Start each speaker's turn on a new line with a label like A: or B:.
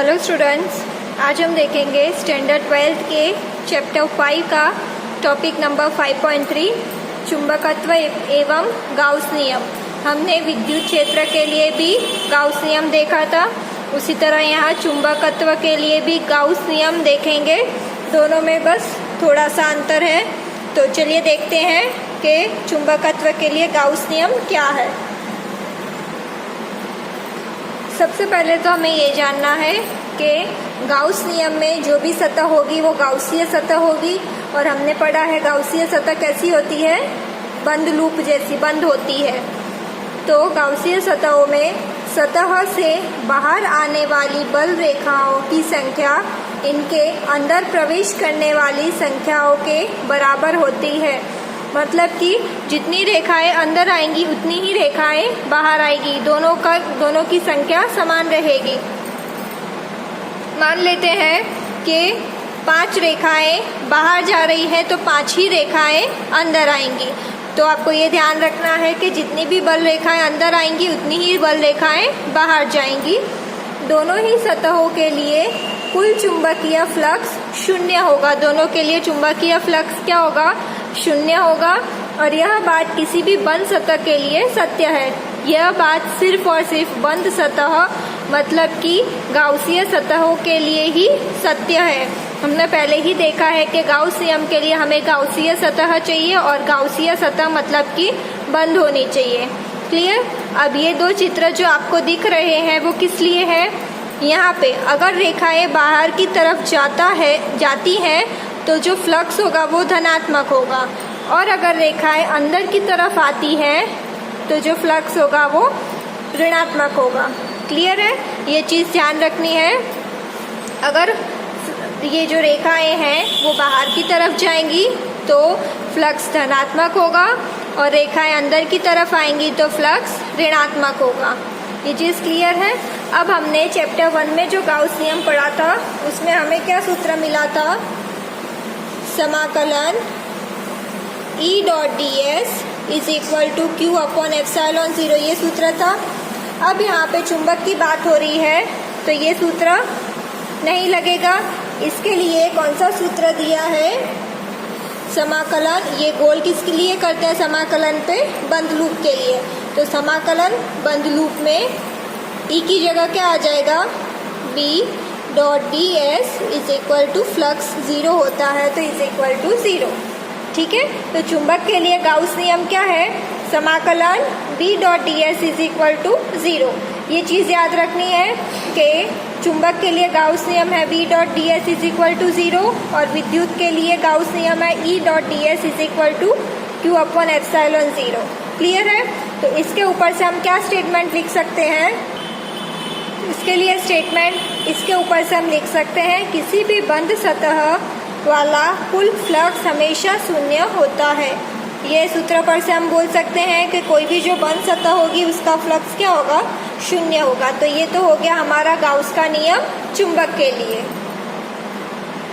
A: Hello students, आज हम देखेंगे स्टैंडर्ड 12th के चैप्टर 5 का टॉपिक नंबर 5.3 चुंबकत्व एवं गाउस नियम। हमने विद्युत क्षेत्र के लिए भी गाउस नियम देखा था, उसी तरह यहाँ चुंबकत्व के लिए भी गाउस नियम देखेंगे। दोनों में बस थोड़ा सा अंतर है। तो चलिए देखते हैं कि चुंबकत्व के लिए गाउस नियम क्या है। सबसे पहले तो हमें ये जानना है कि गाउस नियम में जो भी सतह होगी वो गाउसीय सतह होगी। और हमने पढ़ा है गाउसीय सतह कैसी होती है, बंद लूप जैसी बंद होती है। तो गाउसीय सतहों में सतह से बाहर आने वाली बल रेखाओं की संख्या इनके अंदर प्रवेश करने वाली संख्याओं के बराबर होती है। मतलब कि जितनी रेखाएं अंदर आएंगी उतनी ही रेखाएं बाहर आएगी, दोनों की संख्या समान रहेगी। मान लेते हैं कि 5 रेखाएं बाहर जा रही है तो 5 ही रेखाएं अंदर आएंगी। तो आपको ये ध्यान रखना है कि जितनी भी बल रेखाएं अंदर आएंगी उतनी ही बल रेखाएं बाहर जाएंगी। दोनों ही सतहों के लिए कुल चुंबकीय फ्लक्स 0 होगा। दोनों के लिए चुंबकीय फ्लक्स क्या होगा, 0 होगा। और यह बात किसी भी बंद सतह के लिए सत्य है। यह बात सिर्फ और सिर्फ बंद सतह मतलब कि गाउसीय सतहों के लिए ही सत्य है। हमने पहले ही देखा है कि गाउस नियम के लिए हमें गाउसीय सतह चाहिए और गाउसीय सतह मतलब कि बंद होनी चाहिए। क्लियर। अब ये 2 चित्र जो आपको दिख रहे हैं वो किस लिए है, यहाँ पे अगर रेखाएं बाहर की तरफ जाती हैं तो जो फ्लक्स होगा वो धनात्मक होगा, और अगर रेखाएं अंदर की तरफ आती हैं तो जो फ्लक्स होगा वो ऋणात्मक होगा। क्लियर है, ये चीज़ ध्यान रखनी है। अगर ये जो रेखाएं हैं वो बाहर की तरफ जाएंगी तो फ्लक्स धनात्मक होगा, और रेखाएं अंदर की तरफ आएंगी तो फ्लक्स ऋणात्मक होगा। ये चीज़ क्लियर है। अब हमने चैप्टर 1 में जो गाउस नियम पढ़ा था उसमें हमें क्या सूत्र मिला था, समाकलन E.ds = Q/ε0, ये सूत्र था। अब यहाँ पे चुंबक की बात हो रही है तो ये सूत्र नहीं लगेगा। इसके लिए कौन सा सूत्र दिया है, समाकलन। ये गोल किसके लिए करते हैं, समाकलन पे बंद लूप के लिए। तो समाकलन बंद लूप में E की जगह क्या आ जाएगा, B.ds = फ्लक्स 0 होता है तो = 0। ठीक है। तो चुंबक के लिए गाउस नियम क्या है, समाकलन B.ds = 0। ये चीज़ याद रखनी है कि चुंबक के लिए गाउस नियम है B.ds = 0 और विद्युत के लिए गाउस नियम है E.ds = Q/ε0। क्लियर है। तो इसके ऊपर से हम क्या स्टेटमेंट लिख सकते हैं, इसके लिए स्टेटमेंट इसके ऊपर से हम लिख सकते हैं, किसी भी बंद सतह वाला कुल फ्लक्स हमेशा 0 होता है। ये सूत्र पर से हम बोल सकते हैं कि कोई भी जो बंद सतह होगी उसका फ्लक्स क्या होगा, 0 होगा। तो ये तो हो गया हमारा गाउस का नियम चुंबक के लिए।